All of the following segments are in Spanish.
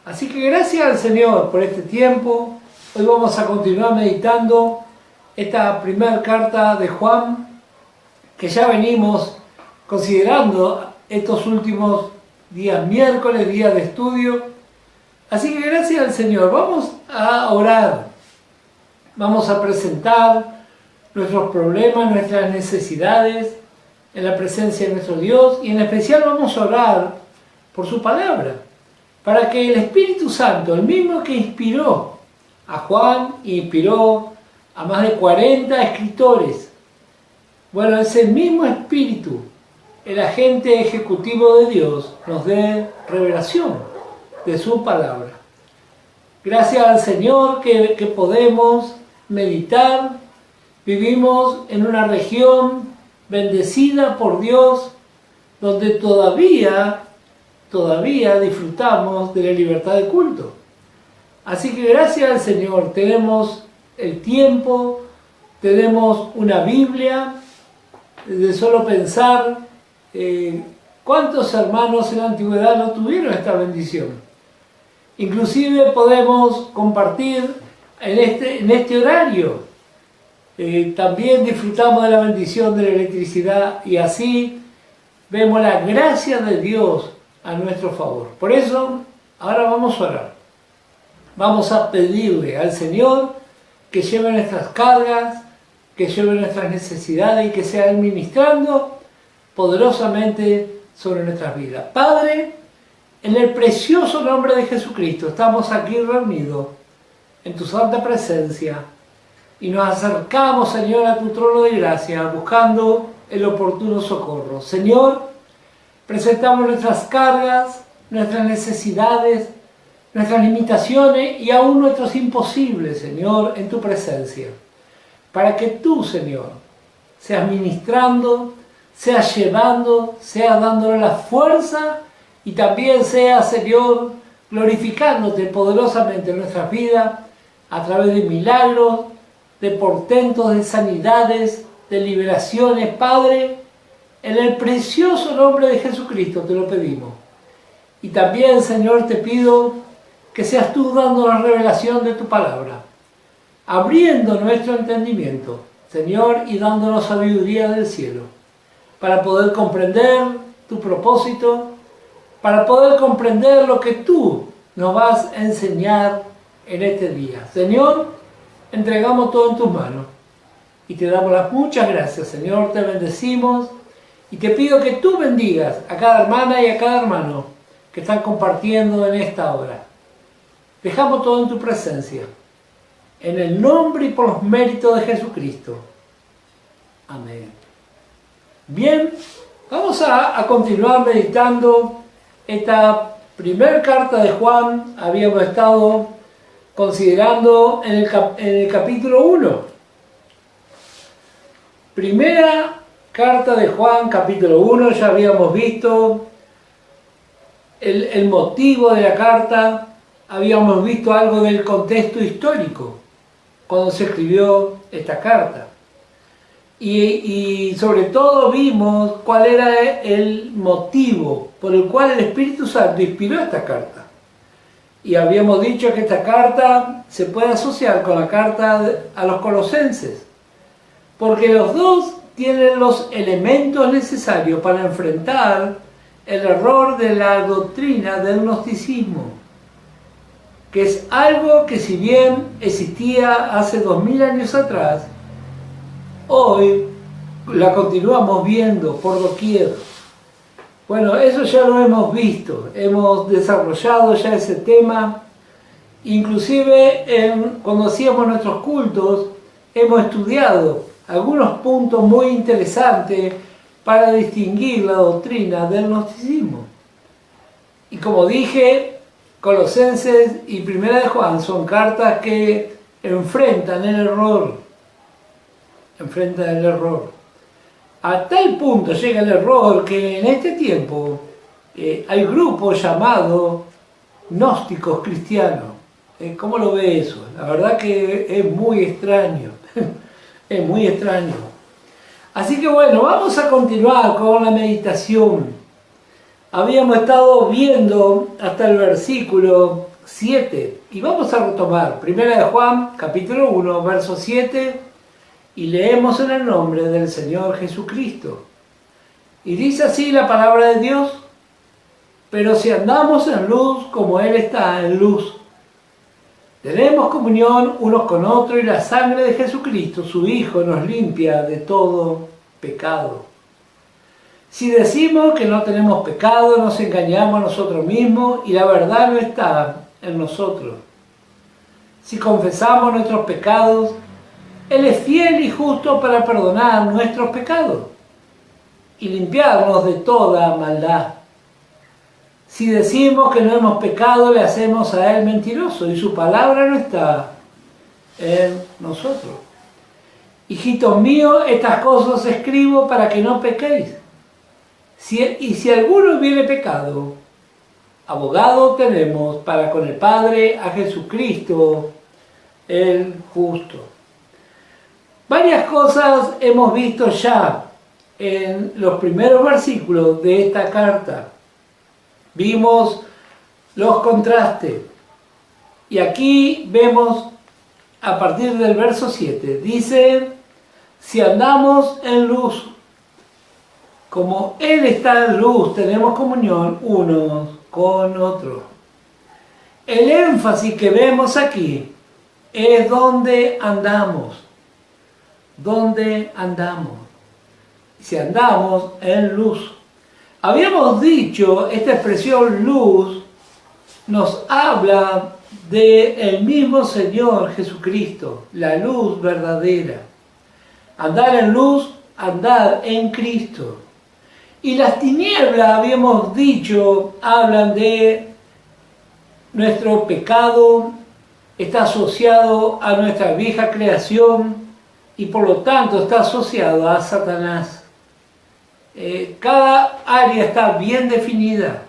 Así que gracias al Señor por este tiempo. Hoy vamos a continuar meditando esta primera carta de Juan, que ya venimos considerando estos últimos días miércoles, días de estudio. Así que gracias al Señor. Vamos a orar. Vamos a presentar nuestros problemas, nuestras necesidades en la presencia de nuestro Dios, y en especial vamos a orar por su palabra, para que el Espíritu Santo, el mismo que inspiró a Juan e inspiró a más de 40 escritores, bueno, ese mismo Espíritu, el agente ejecutivo de Dios, nos dé revelación de su palabra. Gracias al Señor que podemos meditar. Vivimos en una región bendecida por Dios, donde todavía disfrutamos de la libertad de culto. Así que gracias al Señor tenemos el tiempo, tenemos una Biblia. De solo pensar cuántos hermanos en la antigüedad no tuvieron esta bendición. Inclusive podemos compartir en este horario. También disfrutamos de la bendición de la electricidad, y así vemos la gracia de Dios a nuestro favor. Por eso, ahora vamos a orar. Vamos a pedirle al Señor que lleve nuestras cargas, que lleve nuestras necesidades y que sea Él ministrando poderosamente sobre nuestras vidas. Padre, en el precioso nombre de Jesucristo, estamos aquí reunidos en tu santa presencia y nos acercamos, Señor, a tu trono de gracia, buscando el oportuno socorro. Señor, presentamos nuestras cargas, nuestras necesidades, nuestras limitaciones y aún nuestros imposibles, Señor, en tu presencia, para que tú, Señor, seas ministrando, seas llevando, seas dándole la fuerza, y también seas, Señor, glorificándote poderosamente en nuestras vidas a través de milagros, de portentos, de sanidades, de liberaciones. Padre, en el precioso nombre de Jesucristo te lo pedimos. Y también, Señor, te pido que seas tú dando la revelación de tu palabra, abriendo nuestro entendimiento, Señor, y dándonos sabiduría del cielo, para poder comprender tu propósito, para poder comprender lo que tú nos vas a enseñar en este día. Señor, entregamos todo en tus manos y te damos las muchas gracias, Señor. Te bendecimos y te pido que tú bendigas a cada hermana y a cada hermano que están compartiendo en esta hora. Dejamos todo en tu presencia, en el nombre y por los méritos de Jesucristo. Amén. Bien, vamos a continuar meditando esta primera carta de Juan. Habíamos estado considerando en el capítulo 1. Primera carta de Juan, capítulo 1, ya habíamos visto el motivo de la carta, habíamos visto algo del contexto histórico cuando se escribió esta carta. Y sobre todo vimos cuál era el motivo por el cual el Espíritu Santo inspiró esta carta. Y habíamos dicho que esta carta se puede asociar con la carta a los Colosenses, porque los dos tienen los elementos necesarios para enfrentar el error de la doctrina del gnosticismo, que es algo que, si bien existía hace 2000 años atrás, hoy la continuamos viendo por doquier. Bueno, eso ya lo hemos visto, hemos desarrollado ya ese tema, inclusive cuando hacíamos nuestros cultos hemos estudiado algunos puntos muy interesantes para distinguir la doctrina del gnosticismo. Y como dije, Colosenses y Primera de Juan son cartas que enfrentan el error. A tal punto llega el error que en este tiempo hay grupos llamados gnósticos cristianos. ¿Cómo lo ve eso? La verdad que es muy extraño. Es muy extraño. Así que bueno, vamos a continuar con la meditación. Habíamos estado viendo hasta el versículo 7. Y vamos a retomar 1 de Juan, capítulo 1, verso 7, y leemos en el nombre del Señor Jesucristo. Y dice así la palabra de Dios: pero si andamos en luz como Él está en luz, tenemos comunión unos con otros, y la sangre de Jesucristo, su Hijo, nos limpia de todo pecado. Si decimos que no tenemos pecado, nos engañamos a nosotros mismos y la verdad no está en nosotros. Si confesamos nuestros pecados, Él es fiel y justo para perdonar nuestros pecados y limpiarnos de toda maldad. Si decimos que no hemos pecado, le hacemos a Él mentiroso y su palabra no está en nosotros. Hijitos míos, estas cosas os escribo para que no pequéis. Si alguno hubiere pecado, abogado tenemos para con el Padre a Jesucristo el justo. Varias cosas hemos visto ya en los primeros versículos de esta carta. Vimos los contrastes. Y aquí vemos a partir del verso 7. Dice: si andamos en luz, como Él está en luz, tenemos comunión unos con otros. El énfasis que vemos aquí es dónde andamos. ¿Dónde andamos? Si andamos en luz. Habíamos dicho, esta expresión luz nos habla del mismo Señor Jesucristo, la luz verdadera. Andar en luz, andar en Cristo. Y las tinieblas, habíamos dicho, hablan de nuestro pecado, está asociado a nuestra vieja creación y por lo tanto está asociado a Satanás. Cada área está bien definida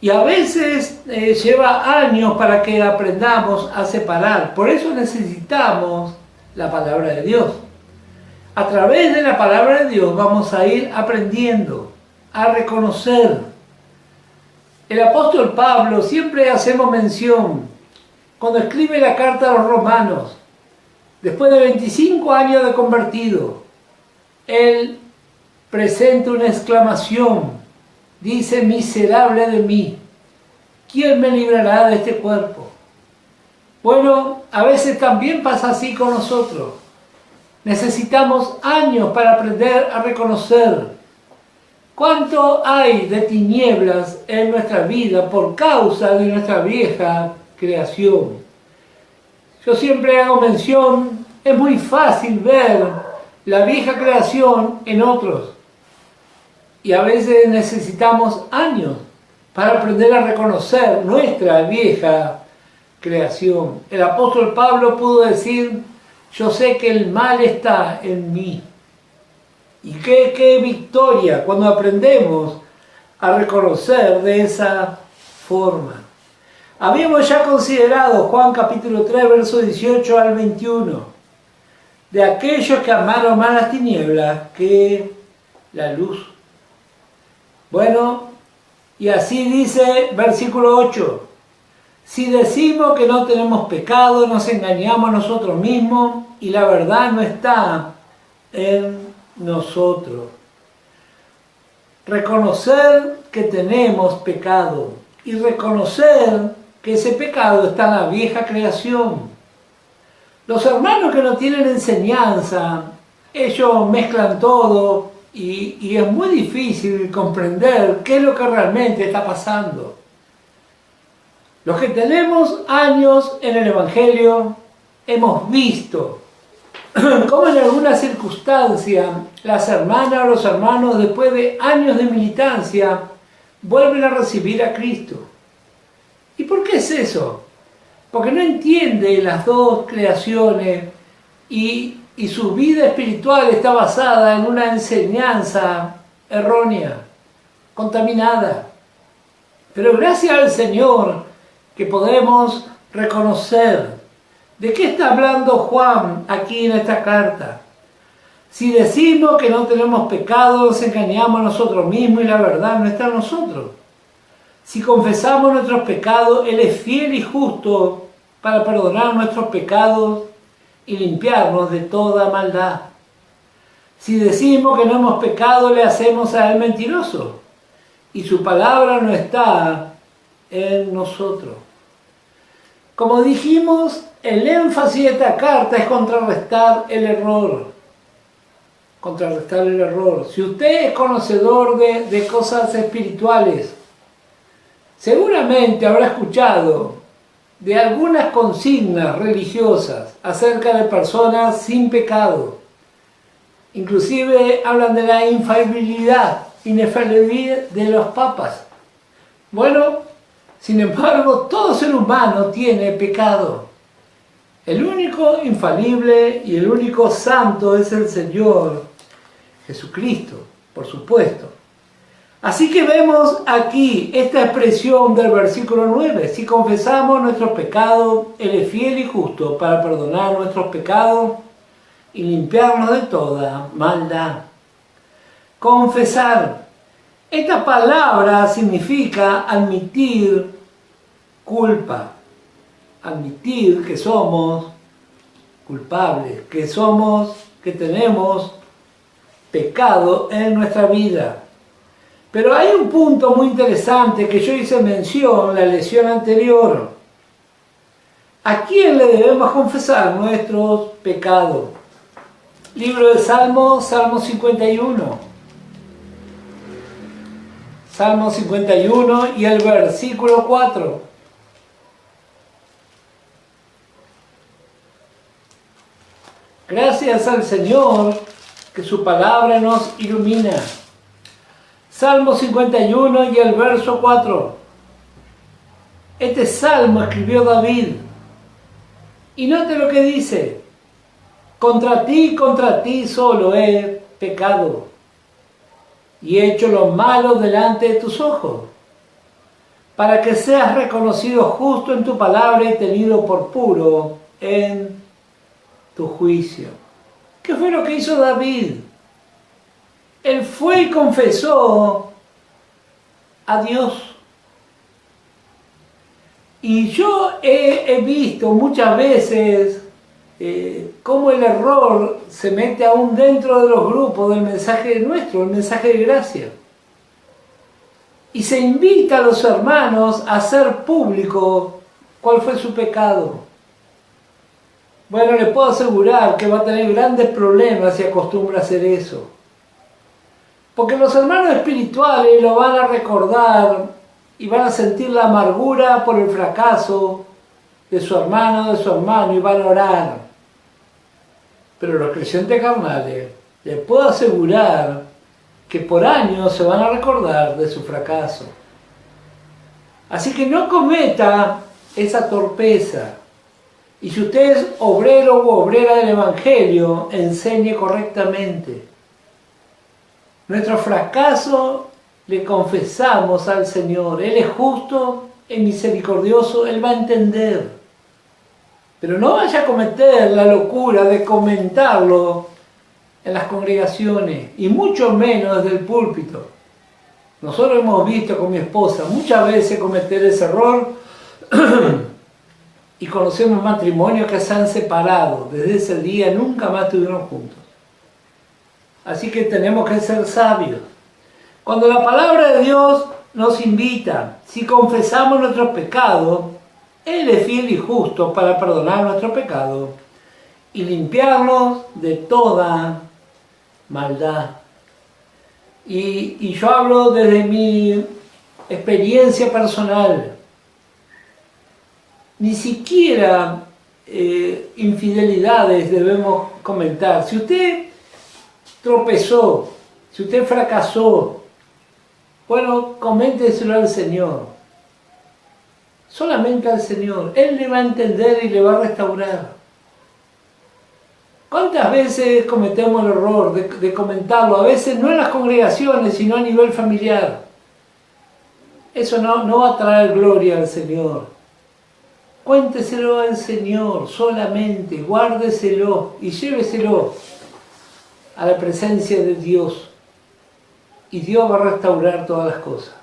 y a veces lleva años para que aprendamos a separar. Por eso necesitamos la palabra de Dios. A través de la palabra de Dios vamos a ir aprendiendo a reconocer. El apóstol Pablo, siempre hacemos mención, cuando escribe la carta a los romanos, después de 25 años de convertido, él presenta una exclamación, dice: miserable de mí, ¿quién me librará de este cuerpo? Bueno, a veces también pasa así con nosotros. Necesitamos años para aprender a reconocer cuánto hay de tinieblas en nuestra vida por causa de nuestra vieja creación. Yo siempre hago mención, es muy fácil ver la vieja creación en otros. Y a veces necesitamos años para aprender a reconocer nuestra vieja creación. El apóstol Pablo pudo decir: yo sé que el mal está en mí. Y qué victoria cuando aprendemos a reconocer de esa forma. Habíamos ya considerado Juan capítulo 3, verso 18 al 21, de aquellos que amaron más las tinieblas que la luz. Bueno, y así dice versículo 8: si decimos que no tenemos pecado, nos engañamos a nosotros mismos y la verdad no está en nosotros. Reconocer que tenemos pecado y reconocer que ese pecado está en la vieja creación. Los hermanos que no tienen enseñanza, ellos mezclan todo y es muy difícil comprender qué es lo que realmente está pasando. Los que tenemos años en el Evangelio hemos visto cómo en alguna circunstancia las hermanas o los hermanos, después de años de militancia, vuelven a recibir a Cristo. ¿Y por qué es eso? Porque no entiende las dos creaciones y su vida espiritual está basada en una enseñanza errónea, contaminada. Pero gracias al Señor que podemos reconocer de qué está hablando Juan aquí en esta carta. Si decimos que no tenemos pecado, nos engañamos a nosotros mismos y la verdad no está en nosotros. Si confesamos nuestros pecados, Él es fiel y justo para perdonar nuestros pecados y limpiarnos de toda maldad. Si decimos que no hemos pecado, le hacemos a Él mentiroso, y su palabra no está en nosotros. Como dijimos, el énfasis de esta carta es contrarrestar el error. Contrarrestar el error. Si usted es conocedor de cosas espirituales, seguramente habrá escuchado de algunas consignas religiosas acerca de personas sin pecado. Inclusive hablan de la infalibilidad de los papas. Bueno, sin embargo, todo ser humano tiene pecado. El único infalible y el único santo es el Señor Jesucristo, por supuesto. Así que vemos aquí esta expresión del versículo 9. Si confesamos nuestros pecados, Él es fiel y justo para perdonar nuestros pecados y limpiarnos de toda maldad. Confesar. Esta palabra significa admitir culpa. Admitir que somos culpables, que tenemos pecado en nuestra vida. Pero hay un punto muy interesante que yo hice mención en la lección anterior. ¿A quién le debemos confesar nuestros pecados? Libro de Salmos, Salmo 51. Salmo 51 y el versículo 4. Gracias al Señor que su palabra nos ilumina. Salmo 51 y el verso 4. Este salmo escribió David. Y note lo que dice. Contra ti solo he pecado y he hecho lo malo delante de tus ojos, para que seas reconocido justo en tu palabra y tenido por puro en tu juicio. ¿Qué fue lo que hizo David? Él fue y confesó a Dios. Y yo he visto muchas veces cómo el error se mete aún dentro de los grupos del mensaje nuestro, el mensaje de gracia. Y se invita a los hermanos a hacer público cuál fue su pecado. Bueno, le puedo asegurar que va a tener grandes problemas si acostumbra a hacer eso. Porque los hermanos espirituales lo van a recordar y van a sentir la amargura por el fracaso de su hermano y van a orar. Pero los creyentes carnales, les puedo asegurar que por años se van a recordar de su fracaso. Así que no cometa esa torpeza. Y si usted es obrero u obrera del Evangelio, enseñe correctamente. Nuestro fracaso le confesamos al Señor. Él es justo, es misericordioso, Él va a entender. Pero no vaya a cometer la locura de comentarlo en las congregaciones, y mucho menos desde el púlpito. Nosotros hemos visto con mi esposa muchas veces cometer ese error y conocemos matrimonios que se han separado. Desde ese día nunca más estuvieron juntos. Así que tenemos que ser sabios. Cuando la palabra de Dios nos invita, si confesamos nuestros pecados, Él es fiel y justo para perdonar nuestros pecados y limpiarnos de toda maldad. Y yo hablo desde mi experiencia personal. Ni siquiera infidelidades debemos comentar. Si usted tropezó, si usted fracasó, bueno, coménteselo al Señor. Solamente al Señor. Él le va a entender y le va a restaurar. ¿Cuántas veces cometemos el error de comentarlo? A veces no en las congregaciones, sino a nivel familiar. Eso no va a traer gloria al Señor. Cuénteselo al Señor solamente, guárdeselo y lléveselo a la presencia de Dios. Y Dios va a restaurar todas las cosas.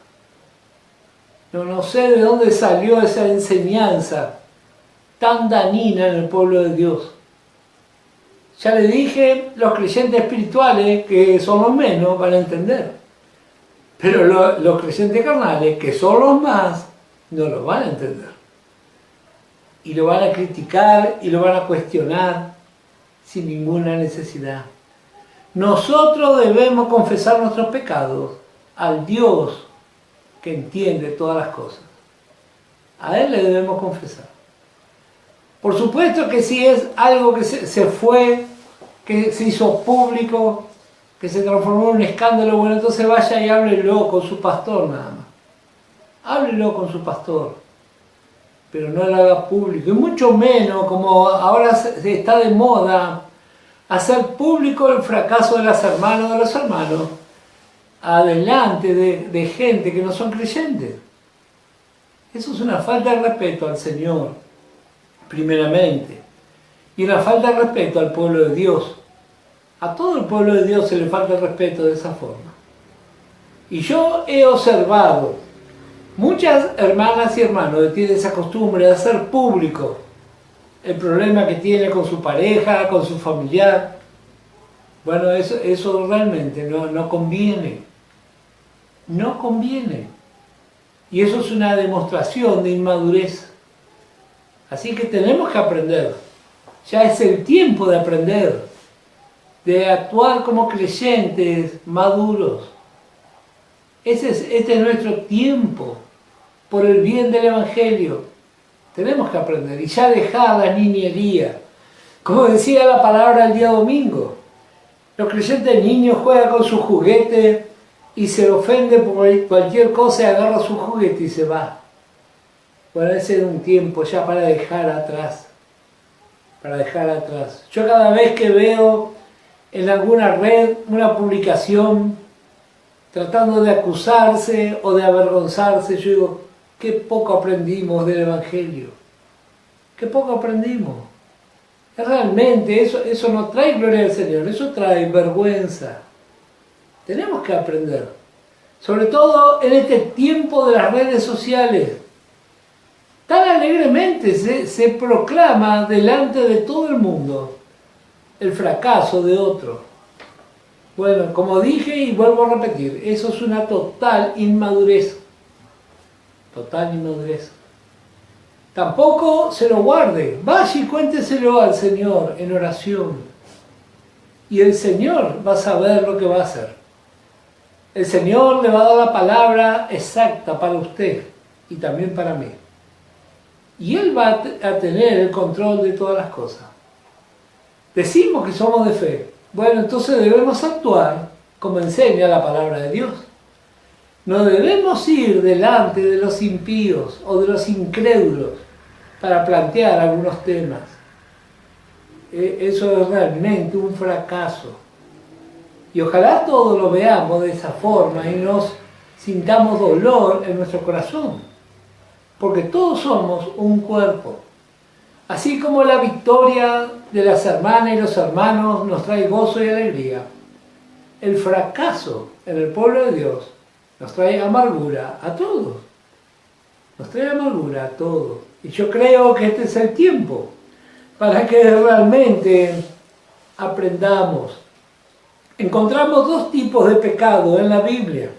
No sé de dónde salió esa enseñanza tan dañina en el pueblo de Dios. Ya le dije, los creyentes espirituales, que son los menos, van a entender. Pero los creyentes carnales, que son los más, no lo van a entender. Y lo van a criticar y lo van a cuestionar sin ninguna necesidad. Nosotros debemos confesar nuestros pecados al Dios que entiende todas las cosas. A Él le debemos confesar. Por supuesto que si es algo que se fue, que se hizo público, que se transformó en un escándalo, bueno, entonces vaya y háblelo con su pastor nada más. Háblelo con su pastor, pero no lo haga público. Y mucho menos, como ahora está de moda, hacer público el fracaso de las hermanas o de los hermanos adelante de gente que no son creyentes. Eso es una falta de respeto al Señor, primeramente, y una falta de respeto al pueblo de Dios. A todo el pueblo de Dios se le falta el respeto de esa forma. Y yo he observado muchas hermanas y hermanos que tienen esa costumbre de hacer público el problema que tiene con su pareja, con su familiar. Bueno, eso realmente no conviene. No conviene. Y eso es una demostración de inmadurez. Así que tenemos que aprender. Ya es el tiempo de aprender, de actuar como creyentes maduros. Este es nuestro tiempo, por el bien del Evangelio. Tenemos que aprender y ya dejar la niñería. Como decía la palabra el día domingo, los creyentes niños juegan con su juguete y se ofende por cualquier cosa y agarra su juguete y se va. Bueno, ese es un tiempo ya para dejar atrás. Para dejar atrás. Yo cada vez que veo en alguna red una publicación tratando de acusarse o de avergonzarse, yo digo, qué poco aprendimos del Evangelio. Qué poco aprendimos. Realmente eso no trae gloria al Señor, eso trae vergüenza. Tenemos que aprender. Sobre todo en este tiempo de las redes sociales. Tan alegremente se proclama delante de todo el mundo el fracaso de otro. Bueno, como dije y vuelvo a repetir, eso es una total inmadurez. Total inmadurez. Tampoco se lo guarde. Vaya y cuénteselo al Señor en oración. Y el Señor va a saber lo que va a hacer. El Señor le va a dar la palabra exacta para usted y también para mí. Y Él va a tener el control de todas las cosas. Decimos que somos de fe. Bueno, entonces debemos actuar como enseña la palabra de Dios. No debemos ir delante de los impíos o de los incrédulos para plantear algunos temas. Eso es realmente un fracaso. Y ojalá todos lo veamos de esa forma y nos sintamos dolor en nuestro corazón. Porque todos somos un cuerpo. Así como la victoria de las hermanas y los hermanos nos trae gozo y alegría, el fracaso en el pueblo de Dios nos trae amargura a todos. Nos trae amargura a todos. Y yo creo que este es el tiempo para que realmente aprendamos. Encontramos dos tipos de pecado en la Biblia.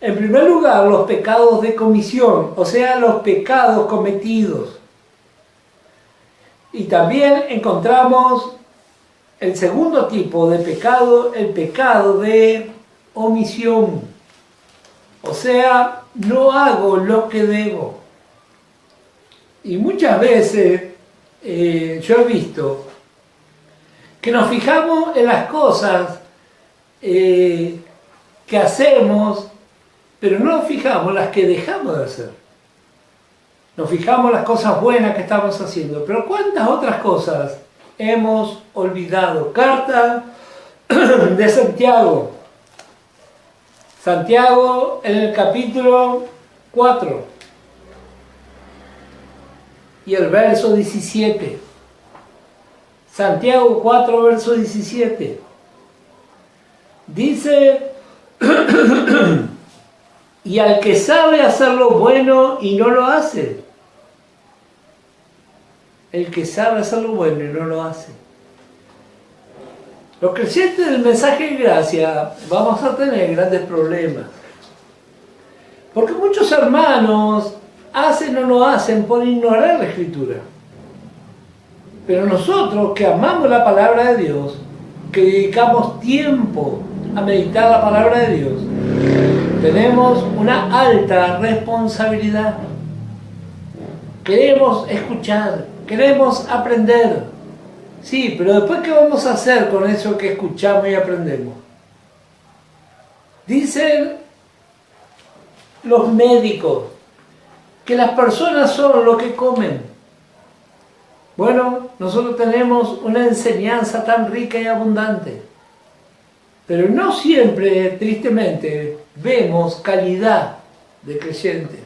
En primer lugar, los pecados de comisión, o sea, los pecados cometidos. Y también encontramos el segundo tipo de pecado, el pecado de omisión. O sea, no hago lo que debo. Y muchas veces yo he visto que nos fijamos en las cosas que hacemos, pero no nos fijamos en las que dejamos de hacer. Nos fijamos en las cosas buenas que estamos haciendo, pero ¿cuántas otras cosas hemos olvidado? Carta de Santiago. Santiago en el capítulo 4 y el verso 17. Santiago 4, verso 17. Dice, y al que sabe hacer lo bueno y no lo hace. El que sabe hacer lo bueno y no lo hace. Los creyentes del mensaje de gracia vamos a tener grandes problemas. Porque muchos hermanos hacen o no hacen por ignorar la Escritura. Pero nosotros que amamos la palabra de Dios, que dedicamos tiempo a meditar la palabra de Dios, tenemos una alta responsabilidad. Queremos escuchar, queremos aprender. Sí, pero después, ¿qué vamos a hacer con eso que escuchamos y aprendemos? Dicen los médicos que las personas son lo que comen. Bueno, nosotros tenemos una enseñanza tan rica y abundante, pero no siempre, tristemente, vemos calidad de creyente.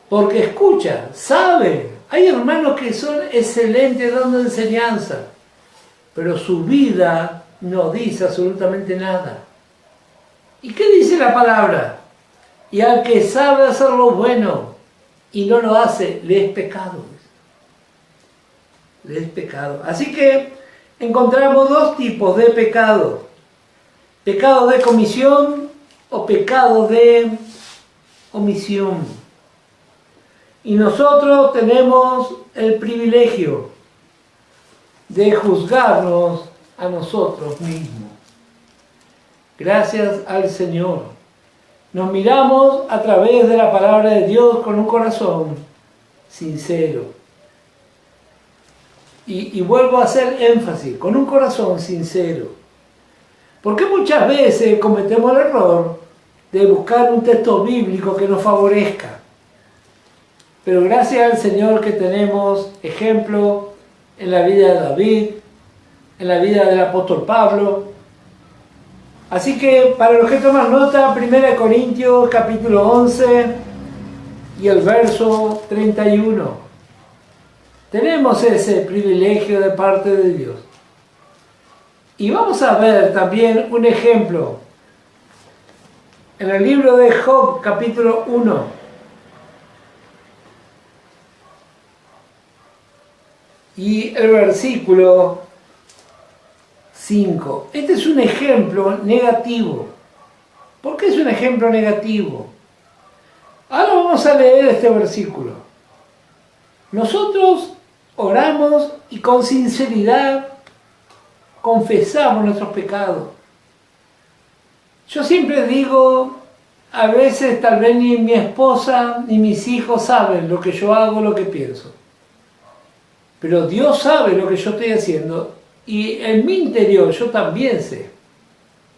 Porque escucha, sabe, hay hermanos que son excelentes dando enseñanza, pero su vida no dice absolutamente nada. ¿Y qué dice la palabra? Y al que sabe hacer lo bueno y no lo hace, le es pecado. Le es pecado. Así que encontramos dos tipos de pecado. Pecado de comisión o pecado de omisión. Y nosotros tenemos el privilegio de juzgarnos a nosotros mismos. Gracias al Señor. Nos miramos a través de la palabra de Dios con un corazón sincero. Y vuelvo a hacer énfasis, con un corazón sincero. Porque muchas veces cometemos el error de buscar un texto bíblico que nos favorezca. Pero gracias al Señor que tenemos ejemplo en la vida de David, en la vida del apóstol Pablo. Así que para los que toman nota, 1 Corintios capítulo 11 y el verso 31. Tenemos ese privilegio de parte de Dios. Y vamos a ver también un ejemplo en el libro de Job capítulo 1. Y el versículo 5. Este es un ejemplo negativo. ¿Por qué es un ejemplo negativo? Ahora vamos a leer este versículo. Nosotros oramos y con sinceridad confesamos nuestros pecados. Yo siempre digo, a veces tal vez ni mi esposa ni mis hijos saben lo que yo hago, lo que pienso. Pero Dios sabe lo que yo estoy haciendo y en mi interior yo también sé.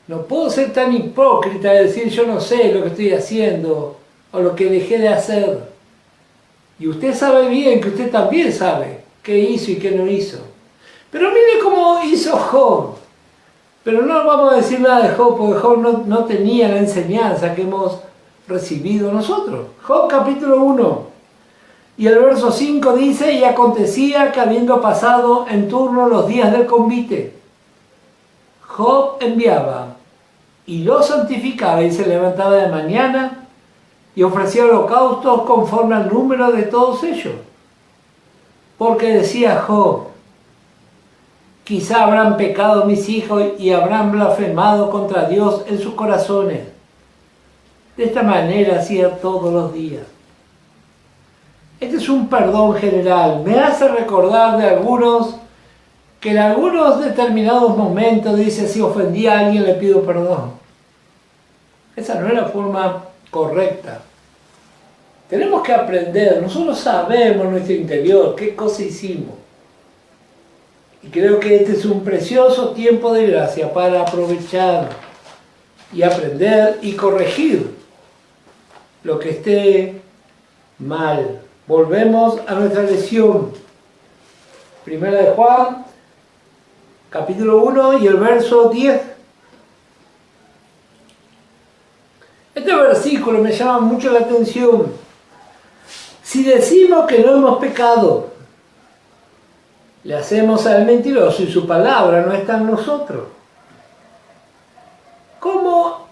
No puedo ser tan hipócrita de decir yo no sé lo que estoy haciendo o lo que dejé de hacer. Y usted sabe bien que usted también sabe qué hizo y qué no hizo. Pero mire cómo hizo Job. Pero no vamos a decir nada de Job, porque Job no tenía la enseñanza que hemos recibido nosotros. Job capítulo 1. Y el verso 5 dice, y acontecía que habiendo pasado en turno los días del convite, Job enviaba y lo santificaba y se levantaba de mañana y ofrecía holocaustos conforme al número de todos ellos. Porque decía Job, quizá habrán pecado mis hijos y habrán blasfemado contra Dios en sus corazones. De esta manera hacía todos los días. Este es un perdón general. Me hace recordar de algunos que en algunos determinados momentos dice, si ofendí a alguien le pido perdón. Esa no es la forma correcta. Tenemos que aprender. Nosotros sabemos en nuestro interior qué cosa hicimos. Y creo que este es un precioso tiempo de gracia para aprovechar y aprender y corregir lo que esté mal. Volvemos a nuestra lección. Primera de Juan, capítulo 1 y el verso 10. Este versículo me llama mucho la atención. Si decimos que no hemos pecado, le hacemos al mentiroso y su palabra no está en nosotros. ¿Cómo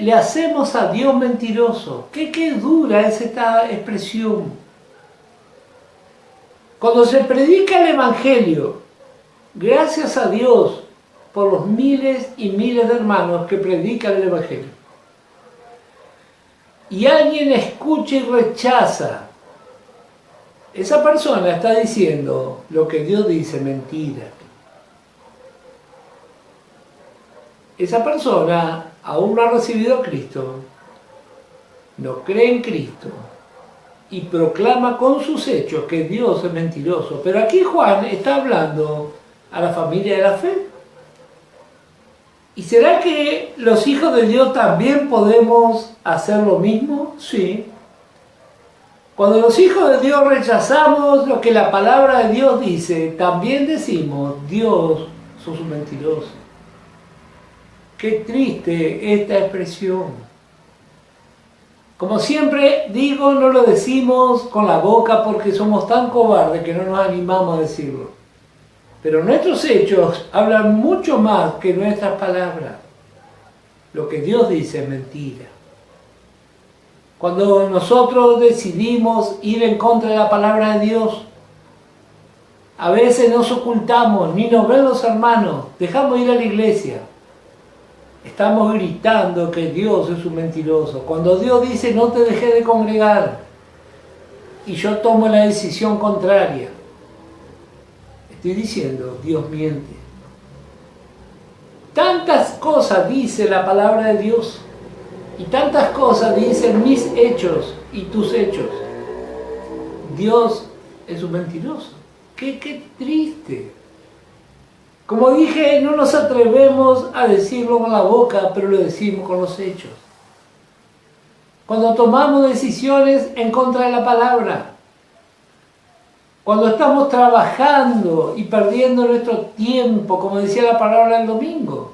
le hacemos a Dios mentiroso. Qué dura es esta expresión. Cuando se predica el Evangelio, gracias a Dios por los miles y miles de hermanos que predican el Evangelio, y alguien escucha y rechaza, esa persona está diciendo lo que Dios dice, mentira. Esa persona aún no ha recibido a Cristo, no cree en Cristo y proclama con sus hechos que Dios es mentiroso. Pero aquí Juan está hablando a la familia de la fe. ¿Y será que los hijos de Dios también podemos hacer lo mismo? Sí. Cuando los hijos de Dios rechazamos lo que la palabra de Dios dice, también decimos, Dios, sos un mentiroso. Qué triste esta expresión. Como siempre digo, no lo decimos con la boca porque somos tan cobardes que no nos animamos a decirlo. Pero nuestros hechos hablan mucho más que nuestras palabras. Lo que Dios dice es mentira. Cuando nosotros decidimos ir en contra de la palabra de Dios, a veces nos ocultamos, ni nos ven los hermanos, dejamos ir a la iglesia. Estamos gritando que Dios es un mentiroso. Cuando Dios dice no te dejes de congregar y yo tomo la decisión contraria, estoy diciendo Dios miente. Tantas cosas dice la palabra de Dios y tantas cosas dicen mis hechos y tus hechos. Dios es un mentiroso. Qué triste. Como dije, no nos atrevemos a decirlo con la boca, pero lo decimos con los hechos. Cuando tomamos decisiones en contra de la palabra, cuando estamos trabajando y perdiendo nuestro tiempo, como decía la palabra el domingo,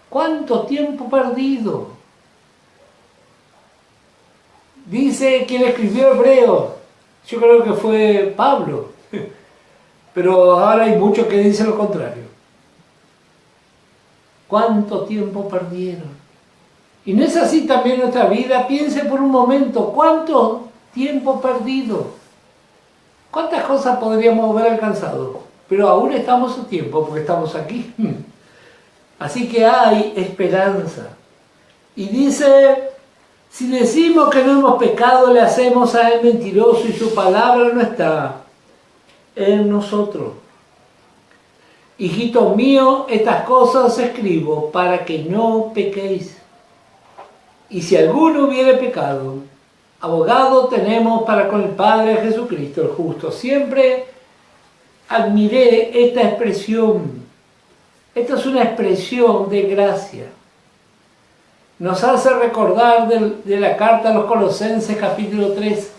¿cuánto tiempo perdido? Dice quien escribió Hebreos, yo creo que fue Pablo, pero ahora hay muchos que dicen lo contrario. ¿Cuánto tiempo perdieron? Y no es así también nuestra vida. Piense por un momento, ¿cuánto tiempo perdido? ¿Cuántas cosas podríamos haber alcanzado? Pero aún estamos a tiempo porque estamos aquí. Así que hay esperanza. Y dice, si decimos que no hemos pecado, le hacemos a él mentiroso y su palabra no está en nosotros. Hijitos míos, estas cosas os escribo para que no pequéis. Y si alguno hubiere pecado, abogado tenemos para con el Padre Jesucristo el justo. Siempre admiré esta expresión. Esta es una expresión de gracia. Nos hace recordar de la carta a los Colosenses capítulo 3.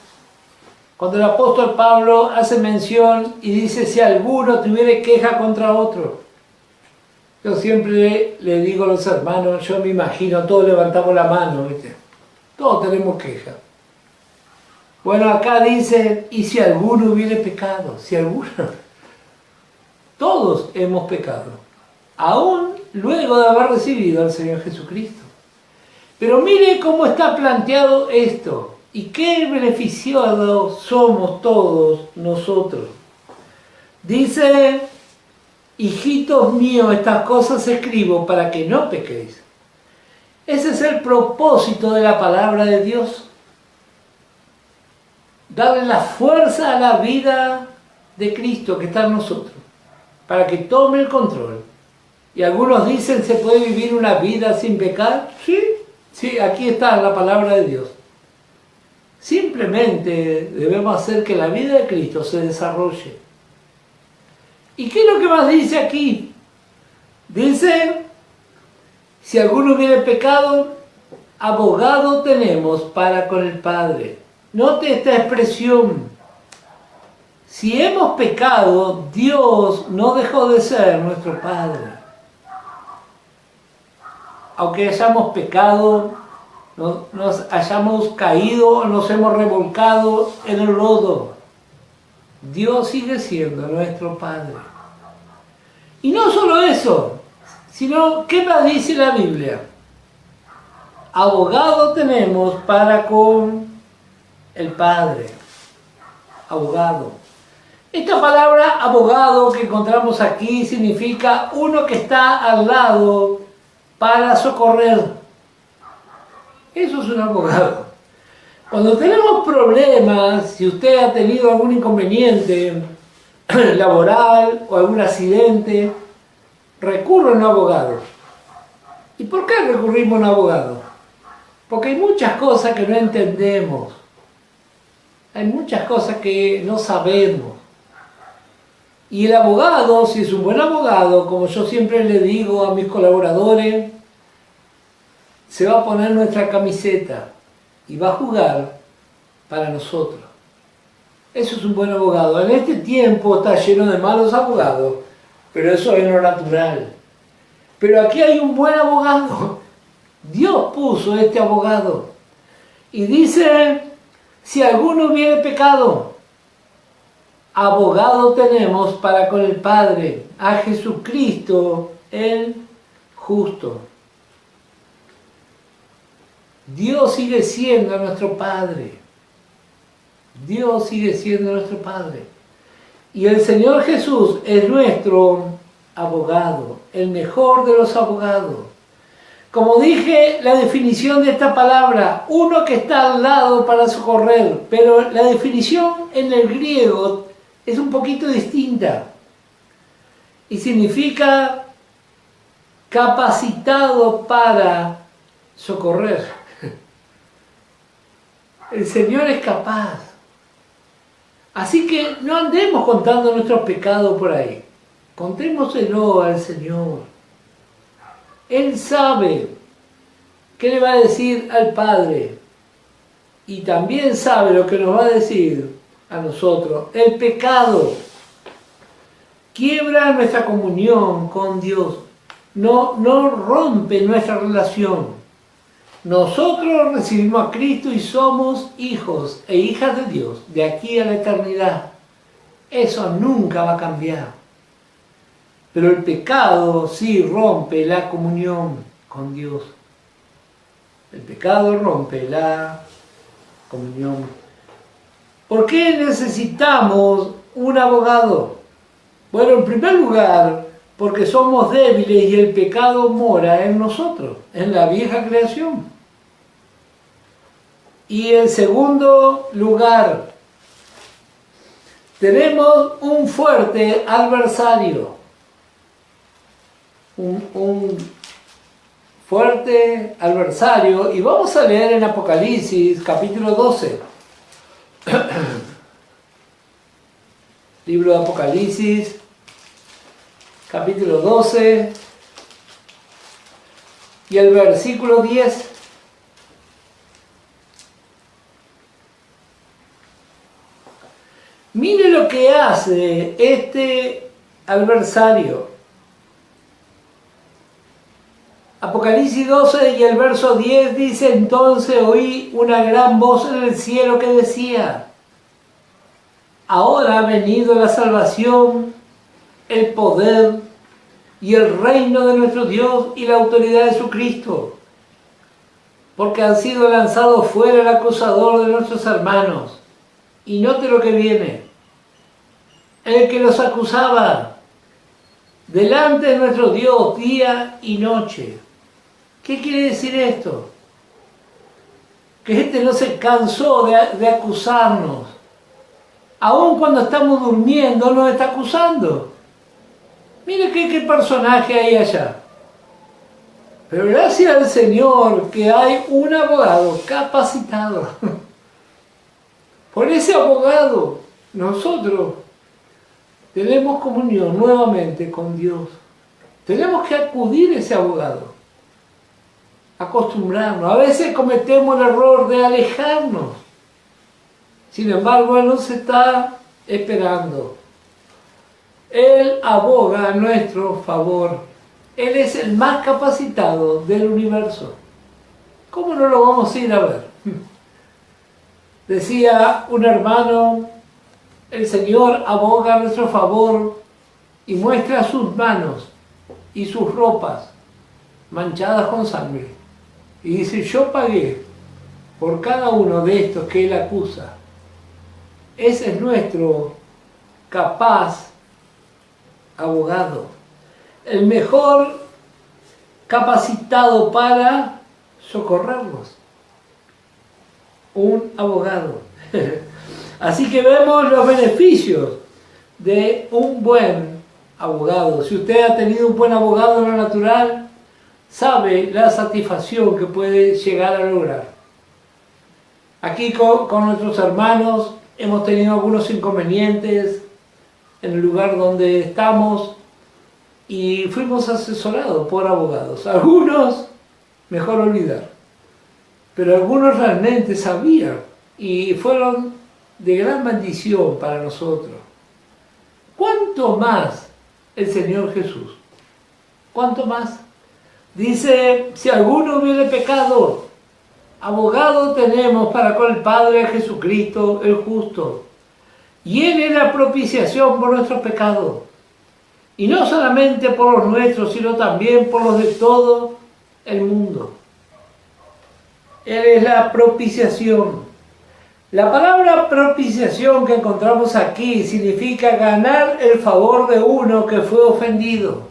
Cuando el apóstol Pablo hace mención y dice, si alguno tuviere queja contra otro. Yo siempre le digo a los hermanos, yo me imagino, todos levantamos la mano, ¿viste? Todos tenemos queja. Bueno, acá dice, y si alguno hubiere pecado, si alguno. Todos hemos pecado, aún luego de haber recibido al Señor Jesucristo. Pero mire cómo está planteado esto. ¿Y qué beneficiados somos todos nosotros? Dice, hijitos míos, estas cosas escribo para que no pequéis. Ese es el propósito de la palabra de Dios. Darle la fuerza a la vida de Cristo que está en nosotros, para que tome el control. Y algunos dicen, ¿se puede vivir una vida sin pecar? Sí, aquí está la palabra de Dios. Simplemente debemos hacer que la vida de Cristo se desarrolle. ¿Y qué es lo que más dice aquí? Dice, si alguno hubiere pecado, abogado tenemos para con el Padre. Note esta expresión. Si hemos pecado, Dios no dejó de ser nuestro Padre. Aunque hayamos pecado, nos hayamos caído, nos hemos revolcado en el lodo, Dios sigue siendo nuestro Padre. Y no solo eso, sino, ¿qué más dice la Biblia? abogado tenemos para con el Padre. Abogado. Esta palabra abogado que encontramos aquí significa uno que está al lado para socorrer. Eso es un abogado. Cuando tenemos problemas, si usted ha tenido algún inconveniente laboral o algún accidente, recurre a un abogado. ¿Y por qué recurrimos a un abogado? Porque hay muchas cosas que no entendemos. Hay muchas cosas que no sabemos. Y el abogado, si es un buen abogado, como yo siempre le digo a mis colaboradores, se va a poner nuestra camiseta y va a jugar para nosotros. Eso es un buen abogado. En este tiempo está lleno de malos abogados, pero eso es lo natural. Pero aquí hay un buen abogado. Dios puso este abogado. Y dice, si alguno hubiere pecado, abogado tenemos para con el Padre, a Jesucristo el justo. Dios sigue siendo nuestro Padre. Dios sigue siendo nuestro Padre. Y el Señor Jesús es nuestro abogado, el mejor de los abogados. Como dije, la definición de esta palabra, uno que está al lado para socorrer, pero la definición en el griego es un poquito distinta y significa capacitado para socorrer. El Señor es capaz. Así que no andemos contando nuestros pecados por ahí. Contémoselo al Señor. Él sabe qué le va a decir al Padre y también sabe lo que nos va a decir a nosotros. El pecado quiebra nuestra comunión con Dios, no rompe nuestra relación. Nosotros recibimos a Cristo y somos hijos e hijas de Dios de aquí a la eternidad. Eso nunca va a cambiar. Pero el pecado sí rompe la comunión con Dios. El pecado rompe la comunión. ¿Por qué necesitamos un abogado? Bueno, en primer lugar, porque somos débiles y el pecado mora en nosotros, en la vieja creación. Y en segundo lugar, tenemos un fuerte adversario. Un fuerte adversario. Y vamos a leer en Apocalipsis capítulo 12. Libro de Apocalipsis, capítulo 12 y el versículo 10. Mire lo que hace este adversario. Apocalipsis 12 y el verso 10 dice, entonces oí una gran voz en el cielo que decía, ahora ha venido la salvación, el poder y el reino de nuestro Dios y la autoridad de su Cristo, porque han sido lanzados fuera el acusador de nuestros hermanos. Y note lo que viene, el que los acusaba delante de nuestro Dios día y noche. ¿Qué quiere decir esto? Que este no se cansó de acusarnos. Aun cuando estamos durmiendo nos está acusando. Mire qué personaje hay allá. Pero gracias al Señor que hay un abogado capacitado. Por ese abogado nosotros tenemos comunión nuevamente con Dios. Tenemos que acudir a ese abogado. Acostumbrarnos. A veces cometemos el error de alejarnos. Sin embargo, Él nos está esperando. Él aboga a nuestro favor. Él es el más capacitado del universo. ¿Cómo no lo vamos a ir a ver? Decía un hermano, el Señor aboga a nuestro favor y muestra sus manos y sus ropas manchadas con sangre. Y dice, yo pagué por cada uno de estos que él acusa. Ese es nuestro capaz abogado, el mejor capacitado para socorrerlos, un abogado. Así que vemos los beneficios de un buen abogado. Si usted ha tenido un buen abogado en lo natural, sabe la satisfacción que puede llegar a lograr. Aquí con nuestros hermanos hemos tenido algunos inconvenientes en el lugar donde estamos y fuimos asesorados por abogados. Algunos, mejor olvidar, pero algunos realmente sabían y fueron de gran bendición para nosotros. ¿Cuánto más el Señor Jesús? ¿Cuánto más? Dice, si alguno hubiere pecado, abogado tenemos para con el Padre, Jesucristo el justo. Y Él es la propiciación por nuestros pecados. Y no solamente por los nuestros, sino también por los de todo el mundo. Él es la propiciación. La palabra propiciación que encontramos aquí significa ganar el favor de uno que fue ofendido.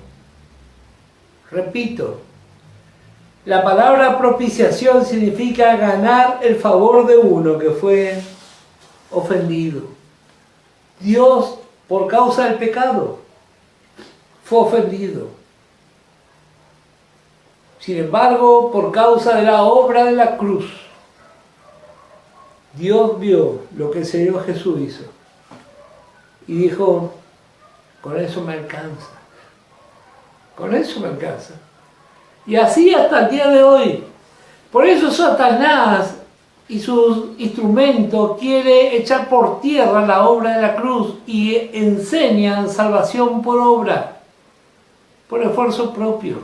Repito, la palabra propiciación significa ganar el favor de uno que fue ofendido. Dios, por causa del pecado, fue ofendido. Sin embargo, por causa de la obra de la cruz, Dios vio lo que el Señor Jesús hizo y dijo, con eso me alcanza. Con eso me alcanza. Y así hasta el día de hoy. Por eso Satanás y sus instrumentos quiere echar por tierra la obra de la cruz y enseñan salvación por obra, por esfuerzo propio.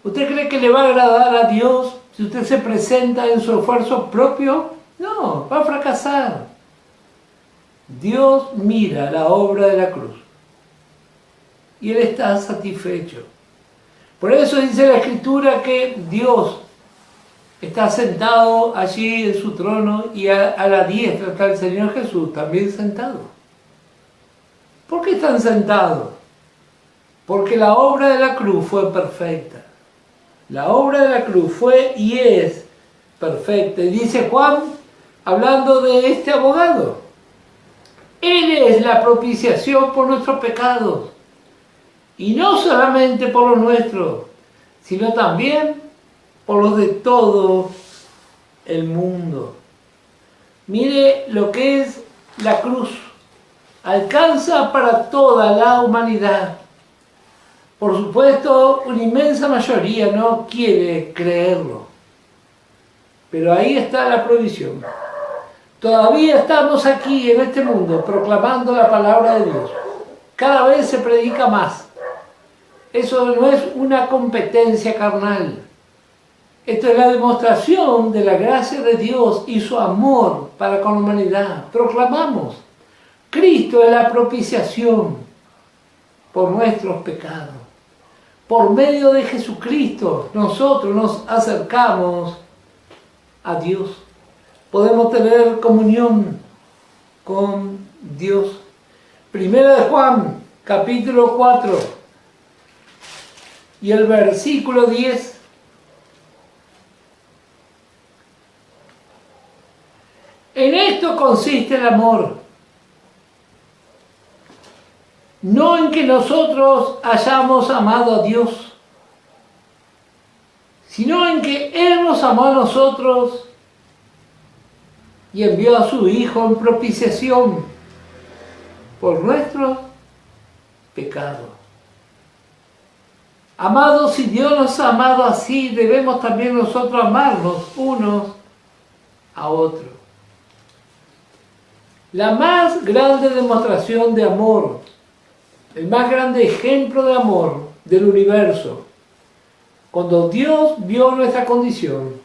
¿Usted cree que le va a agradar a Dios si usted se presenta en su esfuerzo propio? No, va a fracasar. Dios mira la obra de la cruz y Él está satisfecho. Por eso dice la Escritura que Dios está sentado allí en su trono y a la diestra está el Señor Jesús también sentado. ¿Por qué están sentados? Porque la obra de la cruz fue perfecta. La obra de la cruz fue y es perfecta. Y dice Juan, hablando de este abogado, Él es la propiciación por nuestros pecados. Y no solamente por los nuestros, sino también por los de todo el mundo. Mire lo que es la cruz. Alcanza para toda la humanidad. Por supuesto, una inmensa mayoría no quiere creerlo. Pero ahí está la provisión. Todavía estamos aquí en este mundo proclamando la palabra de Dios. Cada vez se predica más. Eso no es una competencia carnal. Esto es la demostración de la gracia de Dios y su amor para con la humanidad. Proclamamos, Cristo es la propiciación por nuestros pecados. Por medio de Jesucristo nosotros nos acercamos a Dios. Podemos tener comunión con Dios. Primera de Juan, capítulo 4. Y el versículo 10. En esto consiste el amor. No en que nosotros hayamos amado a Dios, sino en que Él nos amó a nosotros y envió a su Hijo en propiciación por nuestros pecados. Amados, si Dios nos ha amado así, debemos también nosotros amarnos unos a otros. La más grande demostración de amor, el más grande ejemplo de amor del universo, cuando Dios vio nuestra condición,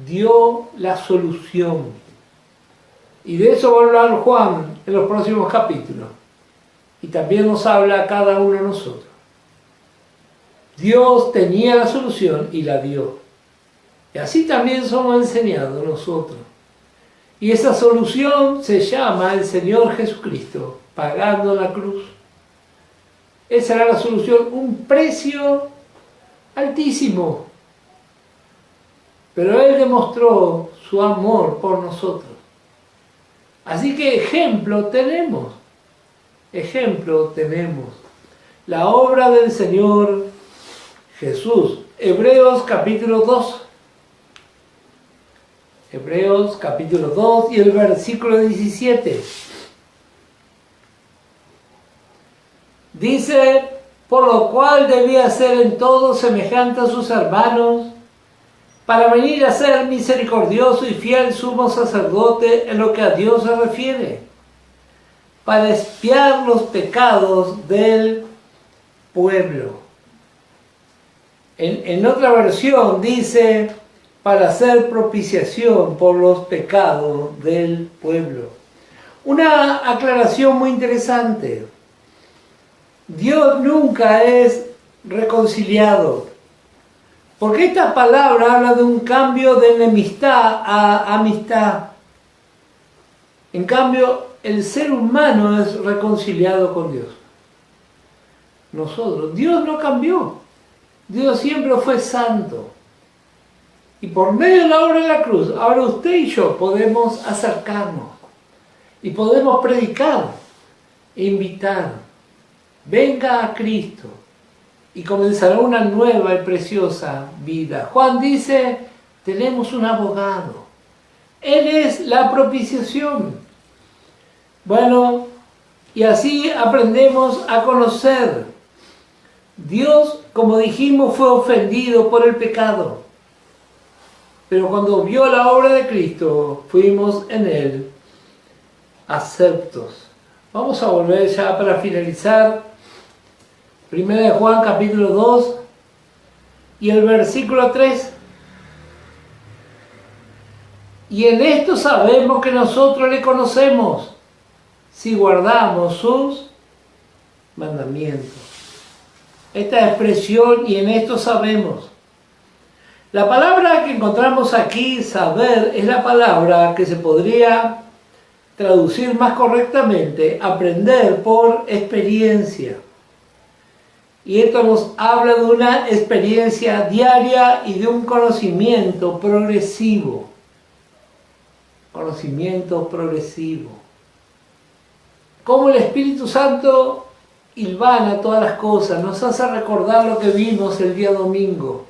dio la solución. Y de eso va a hablar Juan en los próximos capítulos. Y también nos habla a cada uno de nosotros. Dios tenía la solución y la dio. Y así también somos enseñados nosotros. Y esa solución se llama el Señor Jesucristo, pagando la cruz. Esa era la solución, un precio altísimo. Pero Él demostró su amor por nosotros. Así que ejemplo tenemos. Ejemplo tenemos. La obra del Señor Jesús. Hebreos capítulo 2. Hebreos capítulo 2 y el versículo 17. Dice, por lo cual debía ser en todo semejante a sus hermanos, para venir a ser misericordioso y fiel sumo sacerdote en lo que a Dios se refiere, para expiar los pecados del pueblo. En otra versión dice, para hacer propiciación por los pecados del pueblo. Una aclaración muy interesante. Dios nunca es reconciliado. Porque esta palabra habla de un cambio de enemistad a amistad. En cambio, el ser humano es reconciliado con Dios. Nosotros, Dios no cambió. Dios siempre fue santo. Y por medio de la obra de la cruz, ahora usted y yo podemos acercarnos. Y podemos predicar e invitar. Venga a Cristo. Y comenzará una nueva y preciosa vida. Juan dice, tenemos un abogado. Él es la propiciación. Bueno, y así aprendemos a conocer. Dios, como dijimos, fue ofendido por el pecado. Pero cuando vio la obra de Cristo, fuimos en Él aceptos. Vamos a volver ya para finalizar. 1 Juan capítulo 2 y el versículo 3. Y en esto sabemos que nosotros le conocemos, si guardamos sus mandamientos. Esta expresión, y en esto sabemos. La palabra que encontramos aquí, saber, es la palabra que se podría traducir más correctamente, aprender por experiencia. Y esto nos habla de una experiencia diaria y de un conocimiento progresivo. Conocimiento progresivo. Cómo el Espíritu Santo hilvana todas las cosas, nos hace recordar lo que vimos el día domingo.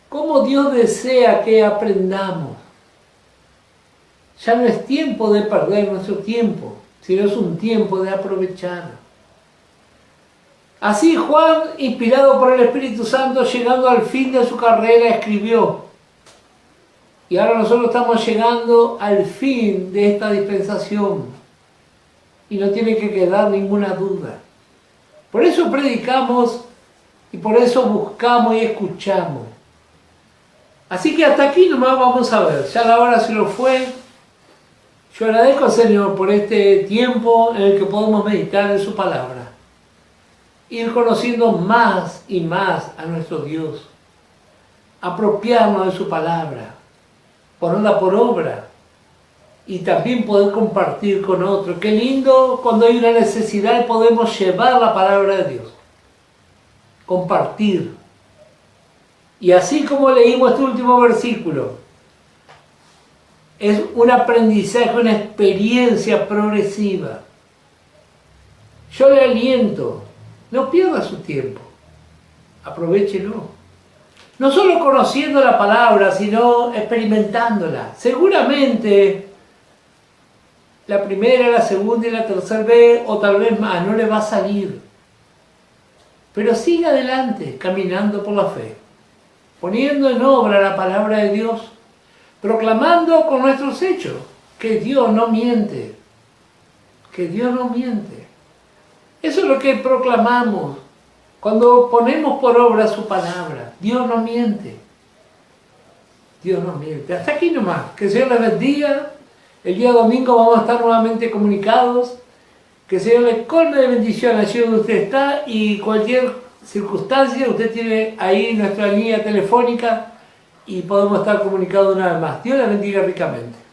Cómo Dios desea que aprendamos. Ya no es tiempo de perder nuestro tiempo, sino es un tiempo de aprovechar. Así Juan, inspirado por el Espíritu Santo, llegando al fin de su carrera, escribió. Y ahora nosotros estamos llegando al fin de esta dispensación. Y no tiene que quedar ninguna duda. Por eso predicamos y por eso buscamos y escuchamos. Así que hasta aquí nomás vamos a ver. Ya la hora se lo fue. Yo agradezco al Señor por este tiempo en el que podemos meditar en su palabra. Ir conociendo más y más a nuestro Dios. Apropiarnos de su palabra. Ponerla por obra. Y también poder compartir con otros. Qué lindo cuando hay una necesidad y podemos llevar la palabra de Dios. Compartir. Y así como leímos este último versículo, es un aprendizaje, una experiencia progresiva. Yo le aliento, no pierda su tiempo, aprovéchelo. No solo conociendo la palabra, sino experimentándola. Seguramente la primera, la segunda y la tercera vez, o tal vez más, no le va a salir. Pero siga adelante, caminando por la fe, poniendo en obra la palabra de Dios, proclamando con nuestros hechos que Dios no miente, que Dios no miente. Eso es lo que proclamamos cuando ponemos por obra su palabra. Dios no miente. Dios no miente. Hasta aquí nomás. Que el Señor les bendiga. El día domingo vamos a estar nuevamente comunicados. Que el Señor les colme de bendición allí donde usted está y cualquier circunstancias, usted tiene ahí nuestra línea telefónica y podemos estar comunicados una vez más. Dios la bendiga ricamente.